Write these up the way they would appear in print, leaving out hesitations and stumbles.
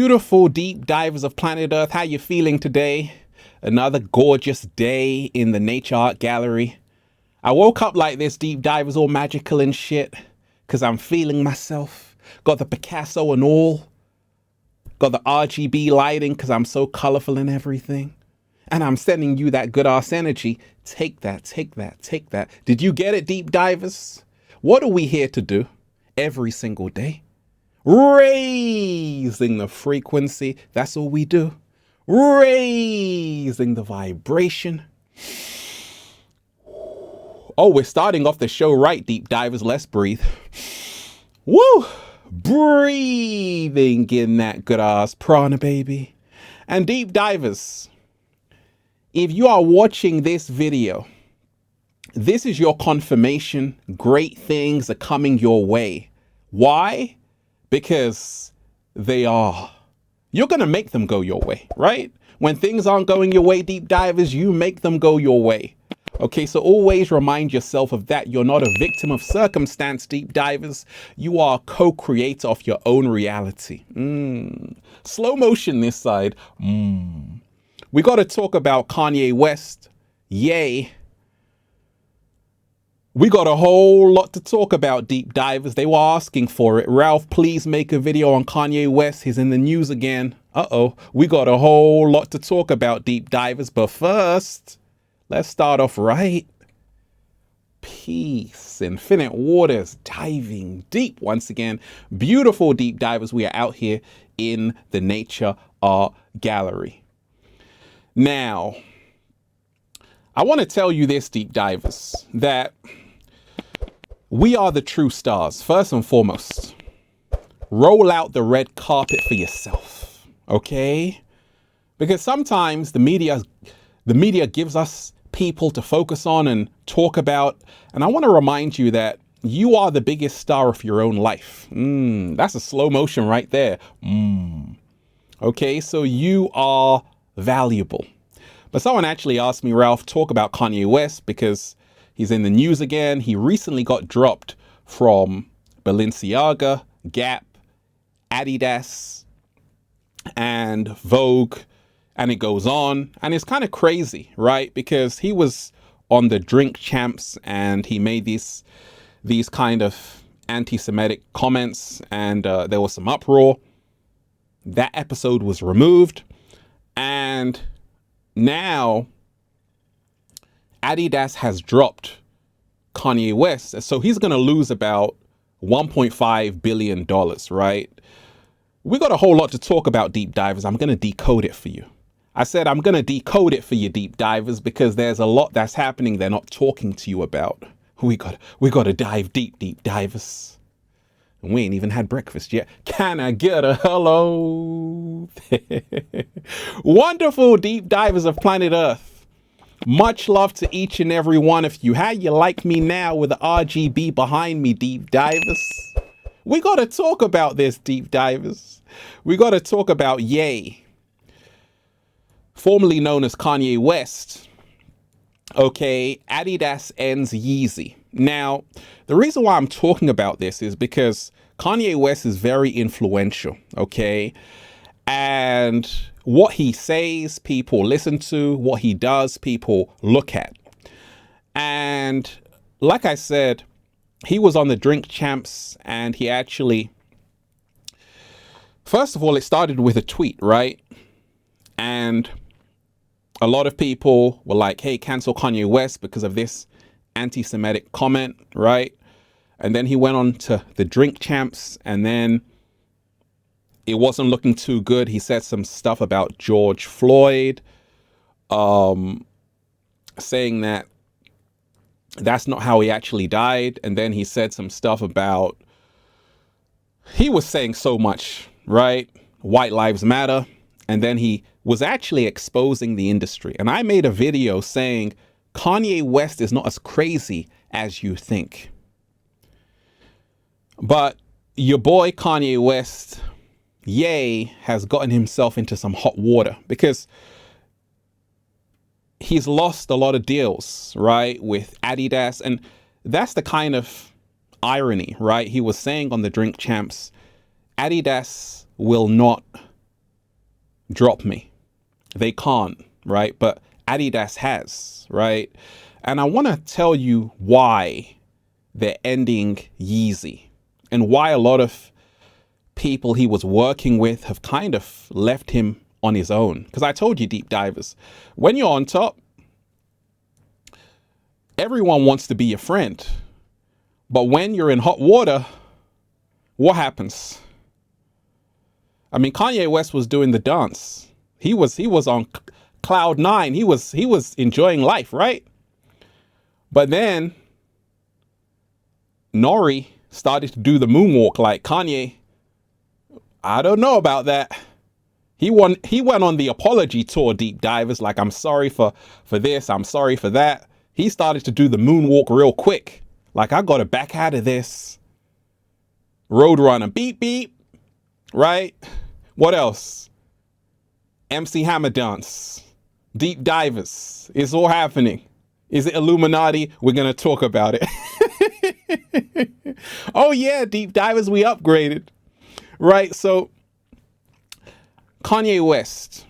Beautiful deep divers of planet Earth, how you feeling today? Another gorgeous day in the Nature Art Gallery. I woke up like this, deep divers, all magical and shit, because I'm feeling myself. Got the Picasso and all. Got the RGB lighting because I'm so colorful and everything. And I'm sending you that good ass energy. Take that, take that, take that. Did you get it, deep divers? What are we here to do every single day? Raising the frequency. That's all we do. Raising the vibration. Oh, we're starting off the show right, deep divers. Let's breathe. Woo! Breathing in that good ass prana, baby. And deep divers, if you are watching this video, this is your confirmation. Great things are coming your way. Why? Because they are. You're going to make them go your way, right? When things aren't going your way, deep divers, you make them go your way. Okay, so always remind yourself of that. You're not a victim of circumstance, deep divers. You are a co-creator of your own reality. Slow motion this side. We got to talk about Kanye West. Yay. We got a whole lot to talk about, deep divers. They were asking for it. Ralph, please make a video on Kanye West. He's in the news again. We got a whole lot to talk about, deep divers. But first, let's start off right. Peace. Infinite waters. Diving deep once again. Beautiful deep divers. We are out here in the Nature Art Gallery. Now, I want to tell you this, deep divers, that we are the true stars. First and foremost, roll out the red carpet for yourself, okay? Because sometimes the media gives us people to focus on and talk about. And I want to remind you that you are the biggest star of your own life. That's a slow motion right there. Okay, so you are valuable. But someone actually asked me, Ralph, talk about Kanye West because he's in the news again. He recently got dropped from Balenciaga, Gap, Adidas, and Vogue, and it goes on. And it's kind of crazy, right? Because he was on the Drink Champs and he made these kind of anti-Semitic comments, and there was some uproar. That episode was removed, and now Adidas has dropped Kanye West. So he's going to lose about $1.5 billion, right? We got a whole lot to talk about, deep divers. I'm going to decode it for you. I said I'm going to decode it for you, deep divers, because there's a lot that's happening they're not talking to you about. We got to dive deep, deep divers. And we ain't even had breakfast yet. Can I get a hello? Wonderful deep divers of planet Earth. Much love to each and every one of you. How you like me now with the RGB behind me, deep divers? We got to talk about this, deep divers. We got to talk about Ye, formerly known as Kanye West. Okay, Adidas ends Yeezy. Now, the reason why I'm talking about this is because Kanye West is very influential, okay? And what he says, people listen to. What he does, people look at. And like I said, he was on the Drink Champs, and he actually, first of all, it started with a tweet, right? And a lot of people were like, hey, cancel Kanye West because of this anti-Semitic comment, right? And then he went on to the Drink Champs, and then it wasn't looking too good. He said some stuff about George Floyd, saying that that's not how he actually died. And then he said some stuff about, he was saying so much, right? White Lives Matter. And then he was actually exposing the industry. And I made a video saying Kanye West is not as crazy as you think. But your boy Kanye West, Ye, has gotten himself into some hot water because he's lost a lot of deals, right, with Adidas. And that's the kind of irony, right? He was saying on the Drink Champs, Adidas will not drop me. They can't, right? But Adidas has, right? And I want to tell you why they're ending Yeezy and why a lot of people he was working with have kind of left him on his own. Because I told you, deep divers, when you're on top, everyone wants to be your friend. But when you're in hot water, what happens? I mean, Kanye West was doing the dance. He was on cloud nine. He was enjoying life, right? But then Nori started to do the moonwalk like Kanye. I don't know about that. He went on the apology tour, deep divers, like, I'm sorry for this, I'm sorry for that. He started to do the moonwalk real quick. Like, I gotta back out of this. Roadrunner, beep, beep, right? What else? MC Hammer dance. Deep divers. It's all happening. Is it Illuminati? We're gonna talk about it. Oh yeah, deep divers, we upgraded. Right, so Kanye West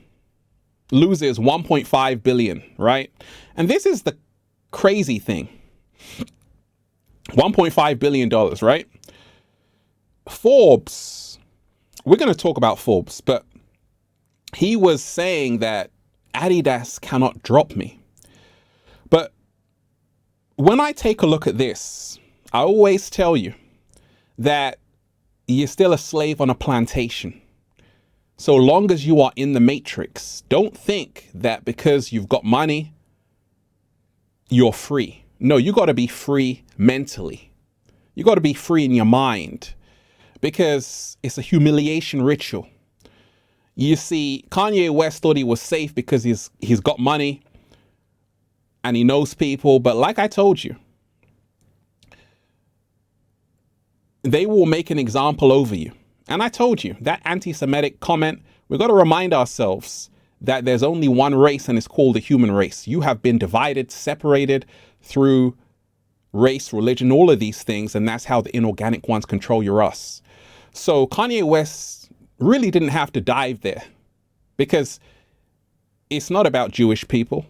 loses 1.5 billion, right? And this is the crazy thing. $1.5 billion, right? Forbes, we're going to talk about Forbes, but he was saying that Adidas cannot drop me. But when I take a look at this, I always tell you that you're still a slave on a plantation. So long as you are in the matrix, don't think that because you've got money, you're free. No, you got to be free mentally. You got to be free in your mind because it's a humiliation ritual. You see, Kanye West thought he was safe because he's got money and he knows people. But like I told you, they will make an example over you. And I told you, that anti-Semitic comment, we've got to remind ourselves that there's only one race and it's called the human race. You have been divided, separated through race, religion, all of these things. And that's how the inorganic ones control your us. So Kanye West really didn't have to dive there because it's not about Jewish people.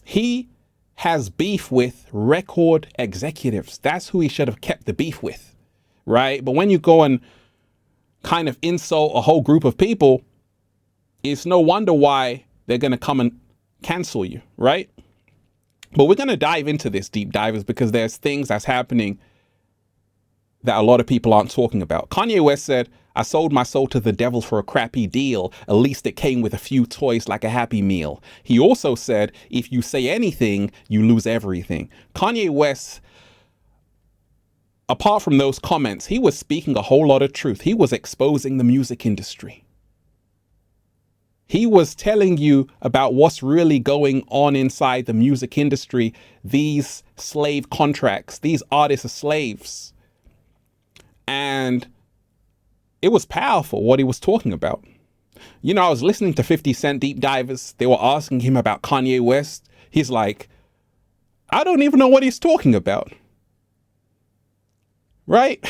He has beef with record executives. That's who he should have kept the beef with, right? But when you go and kind of insult a whole group of people, it's no wonder why they're going to come and cancel you, right? But we're going to dive into this, deep divers, because there's things that's happening that a lot of people aren't talking about. Kanye West said, I sold my soul to the devil for a crappy deal. At least it came with a few toys like a Happy Meal. He also said, if you say anything, you lose everything. Kanye West, apart from those comments, he was speaking a whole lot of truth. He was exposing the music industry. He was telling you about what's really going on inside the music industry. These slave contracts, these artists are slaves. And it was powerful what he was talking about. You know, I was listening to 50 Cent Deep Divers. They were asking him about Kanye West. He's like, I don't even know what he's talking about. Right?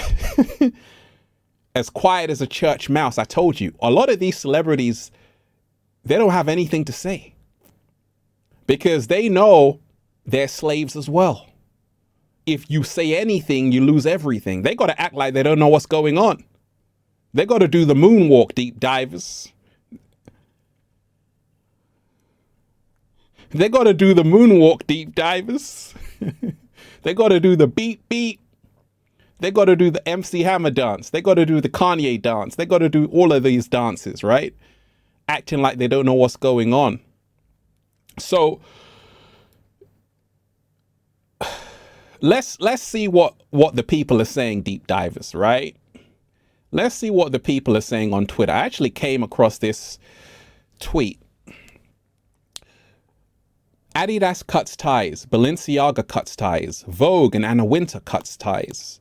As quiet as a church mouse. I told you, a lot of these celebrities, they don't have anything to say because they know they're slaves as well. If you say anything, you lose everything. They got to act like they don't know what's going on. They got to do the moonwalk, deep divers. They got to do the moonwalk, deep divers. They got to do the beat, beat. They got to do the MC Hammer dance. They got to do the Kanye dance. They got to do all of these dances, right? Acting like they don't know what's going on. So let's see what the people are saying, deep divers, right? Let's see what the people are saying on Twitter. I actually came across this tweet. Adidas cuts ties. Balenciaga cuts ties. Vogue and Anna Wintour cuts ties.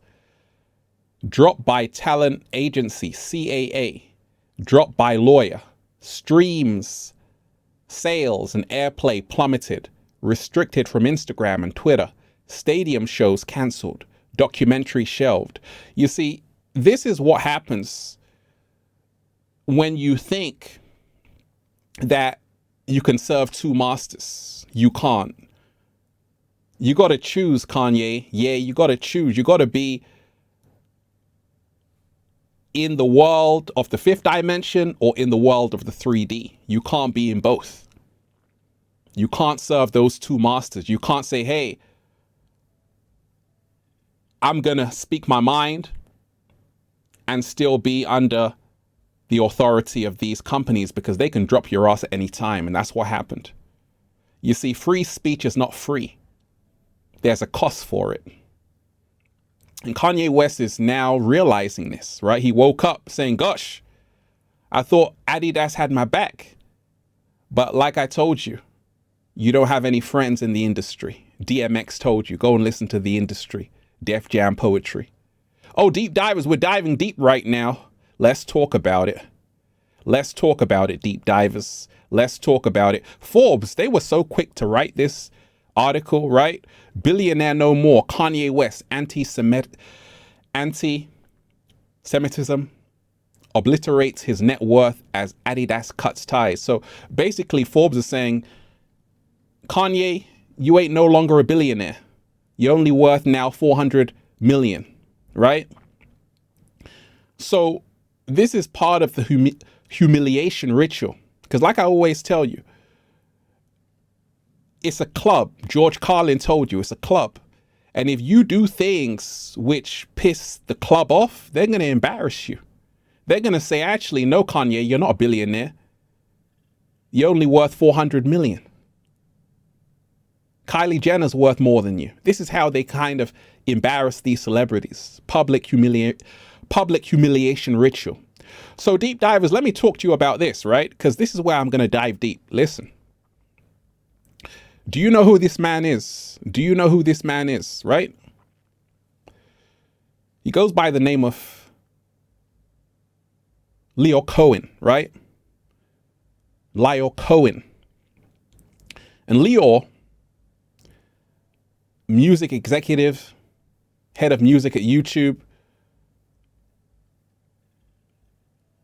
Dropped by talent agency CAA. Dropped by lawyer. Streams, sales and airplay plummeted. Restricted from Instagram and Twitter. Stadium shows cancelled. Documentary shelved. You see, this is what happens when you think that you can serve two masters. You can't. You got to choose, Kanye. Yeah, you got to choose. You got to be in the world of the fifth dimension or in the world of the 3D. You can't be in both. You can't serve those two masters. You can't say, hey, I'm going to speak my mind and still be under the authority of these companies, because they can drop your ass at any time. And that's what happened. You see, free speech is not free. There's a cost for it. And Kanye West is now realizing this, right? He woke up saying, gosh, I thought Adidas had my back. But like I told you, you don't have any friends in the industry. DMX told you, go and listen to the industry. Def Jam poetry. Oh, deep divers, we're diving deep right now. Let's talk about it. Let's talk about it, deep divers. Let's talk about it. Forbes, they were so quick to write this article, right? Billionaire no more. Kanye West, anti-Semitism obliterates his net worth as Adidas cuts ties. So basically, Forbes is saying, Kanye, you ain't no longer a billionaire. You're only worth now 400 million, right? So this is part of the humiliation ritual. Because like I always tell you, it's a club. George Carlin told you it's a club. And if you do things which piss the club off, they're going to embarrass you. They're going to say, actually, no, Kanye, you're not a billionaire. You're only worth 400 million. Kylie Jenner's worth more than you. This is how they kind of embarrass these celebrities. Public humiliation ritual. So deep divers, let me talk to you about this, right? Because this is where I'm going to dive deep. Listen. Do you know who this man is? Do you know who this man is, right? He goes by the name of Leo Cohen, right? Leo Cohen. And Leo, music executive, head of music at YouTube,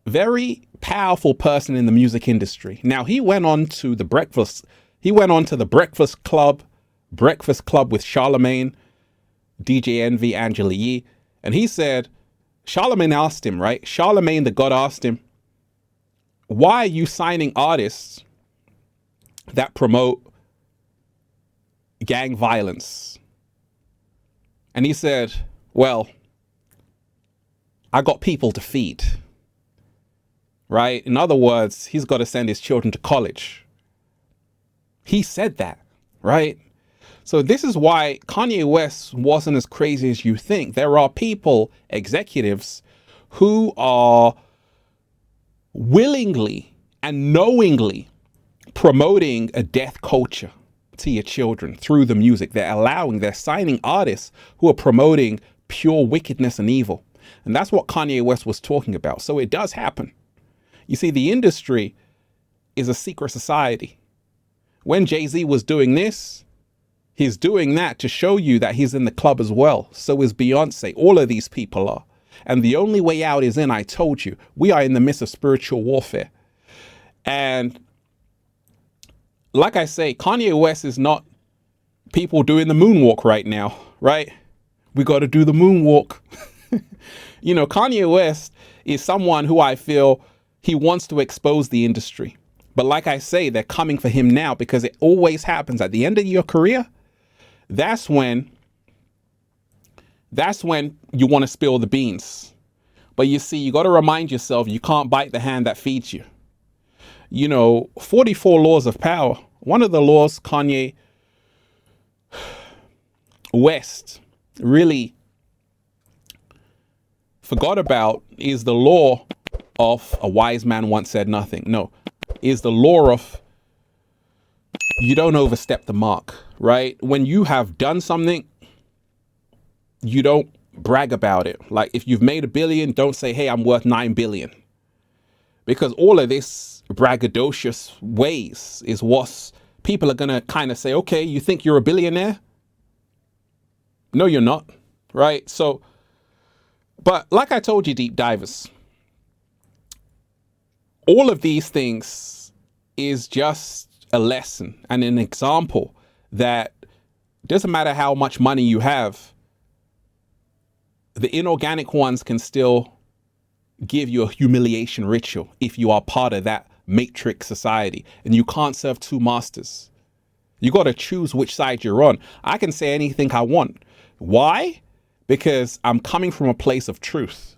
very powerful person in the music industry. Now he went on to the Breakfast Club with Charlemagne, DJ Envy, Angela Yee. And he said, Charlemagne asked him, right? Charlemagne the God asked him, why are you signing artists that promote gang violence? And he said, well, I got people to feed, right? In other words, he's got to send his children to college. He said that, right? So this is why Kanye West wasn't as crazy as you think. There are people, executives, who are willingly and knowingly promoting a death culture to your children through the music. They're signing artists who are promoting pure wickedness and evil. And that's what Kanye West was talking about. So it does happen. You see, the industry is a secret society. When Jay-Z was doing this, he's doing that to show you that he's in the club as well. So is Beyonce. All of these people are. And the only way out is in. I told you, we are in the midst of spiritual warfare. And like I say, Kanye West is not people doing the moonwalk right now, right? We got to do the moonwalk. You know, Kanye West is someone who I feel he wants to expose the industry. But like I say, they're coming for him now, because it always happens at the end of your career. That's when you want to spill the beans. But you see, you got to remind yourself, you can't bite the hand that feeds you. You know, 44 laws of power. One of the laws Kanye West really forgot about is the law of a wise man once said nothing. No, is the law of you don't overstep the mark, right? When you have done something, you don't brag about it. Like if you've made $1 billion, don't say, hey, I'm worth 9 billion. Because all of this braggadocious ways is what people are going to kind of say, okay, you think you're a billionaire? No, you're not, right? So, but like I told you, deep divers, all of these things is just a lesson and an example that doesn't matter how much money you have, the inorganic ones can still give you a humiliation ritual if you are part of that matrix society, and you can't serve two masters. You got to choose which side you're on. I can say anything I want. Why? Because I'm coming from a place of truth.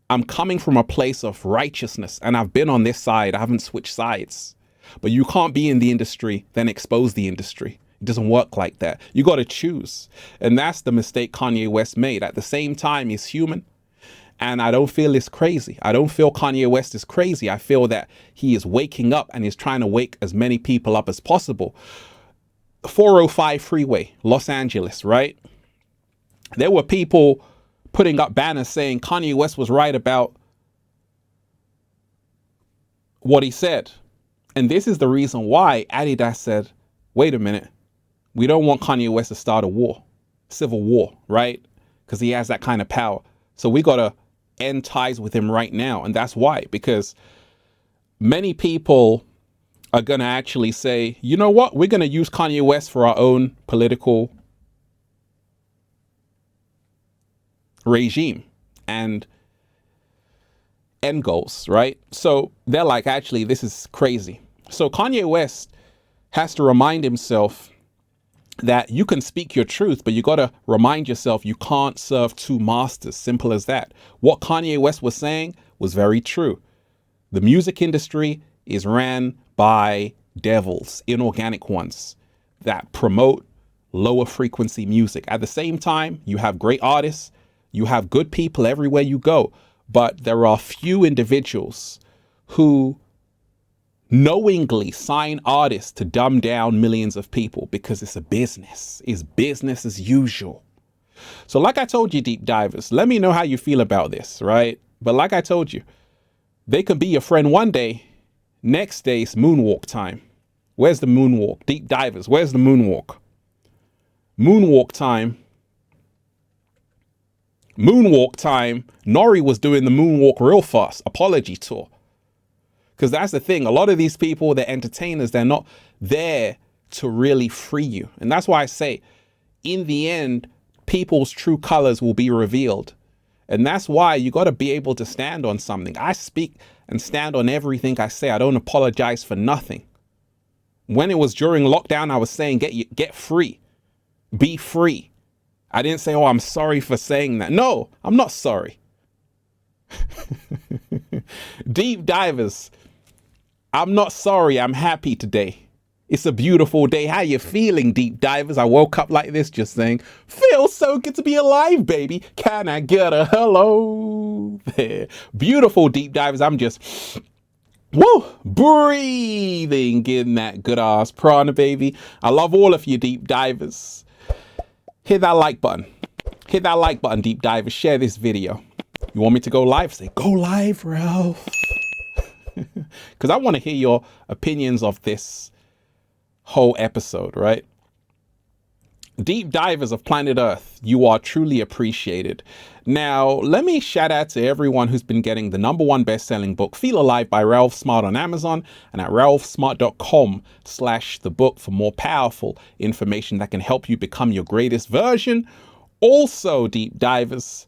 I'm coming from a place of righteousness, and I've been on this side. I haven't switched sides. But you can't be in the industry, then expose the industry. It doesn't work like that. You got to choose. And that's the mistake Kanye West made. At the same time, he's human. And I don't feel it's crazy. I don't feel Kanye West is crazy. I feel that he is waking up and he's trying to wake as many people up as possible. 405 freeway, Los Angeles, right? There were people putting up banners saying Kanye West was right about what he said. And this is the reason why Adidas said, wait a minute, we don't want Kanye West to start a war, civil war, right? Because he has that kind of power. So we got to end ties with him right now. And that's why, because many people are going to actually say, you know what, we're going to use Kanye West for our own political regime and end goals, right? So they're like, actually, this is crazy. So Kanye West has to remind himself that you can speak your truth, but you got to remind yourself you can't serve two masters. Simple as that. What Kanye West was saying was very true. The music industry is ran by devils, inorganic ones that promote lower frequency music. At the same time, you have great artists, you have good people everywhere you go, but there are few individuals who knowingly sign artists to dumb down millions of people because it's a business. It's business as usual. So like I told you, deep divers, let me know how you feel about this, right? But like I told you, they can be your friend one day, next day it's moonwalk time. Where's the moonwalk? Deep divers, where's the moonwalk? Moonwalk time. Moonwalk time. Nori was doing the moonwalk real fast. Apology tour. Because that's the thing. A lot of these people, they're entertainers. They're not there to really free you. And that's why I say, in the end, people's true colors will be revealed. And that's why you got to be able to stand on something. I speak and stand on everything I say. I don't apologize for nothing. When it was during lockdown, I was saying, get free. Be free. I didn't say, oh, I'm sorry for saying that. No, I'm not sorry. Deep divers, I'm not sorry. I'm happy today. It's a beautiful day. How you feeling, deep divers? I woke up like this just saying, feels so good to be alive, baby. Can I get a hello there? Beautiful deep divers. I'm just, woo, breathing, getting that good ass prana, baby. I love all of you deep divers. Hit that like button. Hit that like button, deep divers. Share this video. You want me to go live? Say, go live, Ralph. Because I want to hear your opinions of this whole episode, right? Deep divers of planet Earth, you are truly appreciated. Now, let me shout out to everyone who's been getting the #1 best-selling book, Feel Alive by Ralph Smart on Amazon and at ralphsmart.com/the book for more powerful information that can help you become your greatest version. Also, deep divers,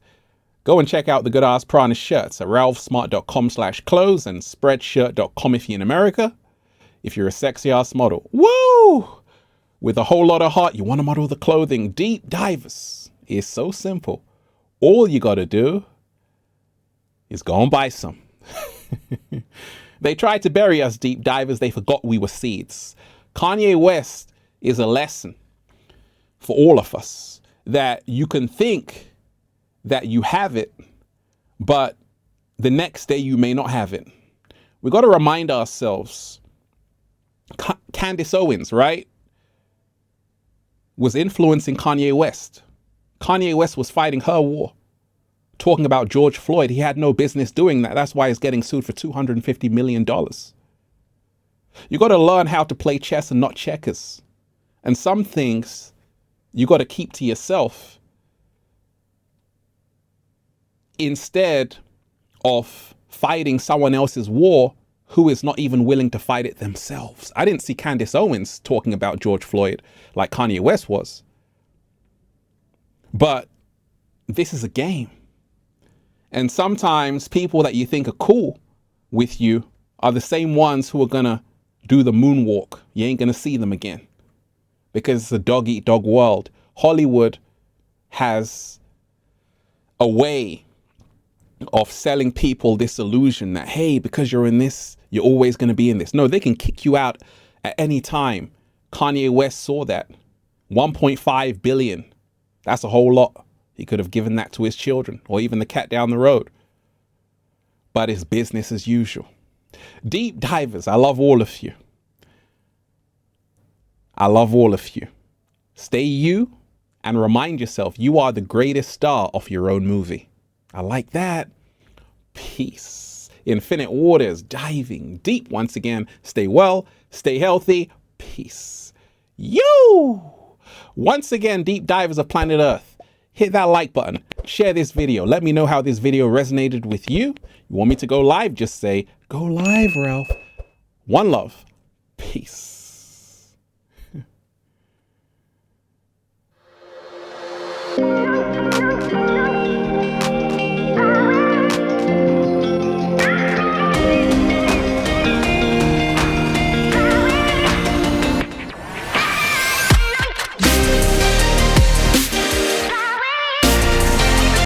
go and check out the Good Ass Prana shirts at ralphsmart.com/clothes and spreadshirt.com if you're in America. If you're a sexy ass model, woo! With a whole lot of heart, you want to model the clothing. Deep divers is so simple. All you got to do is go and buy some. They tried to bury us, deep divers. They forgot we were seeds. Kanye West is a lesson for all of us that you can think that you have it, but the next day you may not have it. We got to remind ourselves, Candace Owens, right, was influencing Kanye West. Kanye West was fighting her war, talking about George Floyd. He had no business doing that. That's why he's getting sued for $250 million. You got to learn how to play chess and not checkers. And some things you got to keep to yourself instead of fighting someone else's war who is not even willing to fight it themselves. I didn't see Candace Owens talking about George Floyd like Kanye West was. But this is a game. And sometimes people that you think are cool with you are the same ones who are going to do the moonwalk. You ain't going to see them again because it's a dog-eat-dog world. Hollywood has a way of selling people this illusion that, hey, because you're in this, you're always going to be in this. No, they can kick you out at any time. Kanye West saw that. 1.5 billion. That's a whole lot. He could have given that to his children or even the cat down the road. But it's business as usual. Deep divers, I love all of you. I love all of you. Stay you and remind yourself you are the greatest star of your own movie. I like that. Peace. Infinite waters, diving deep once again. Stay well, stay healthy. Peace. You. Once again, deep divers of planet Earth. Hit that like button, share this video. Let me know how this video resonated with you. You want me to go live? Just say, go live, Ralph. One love. Peace.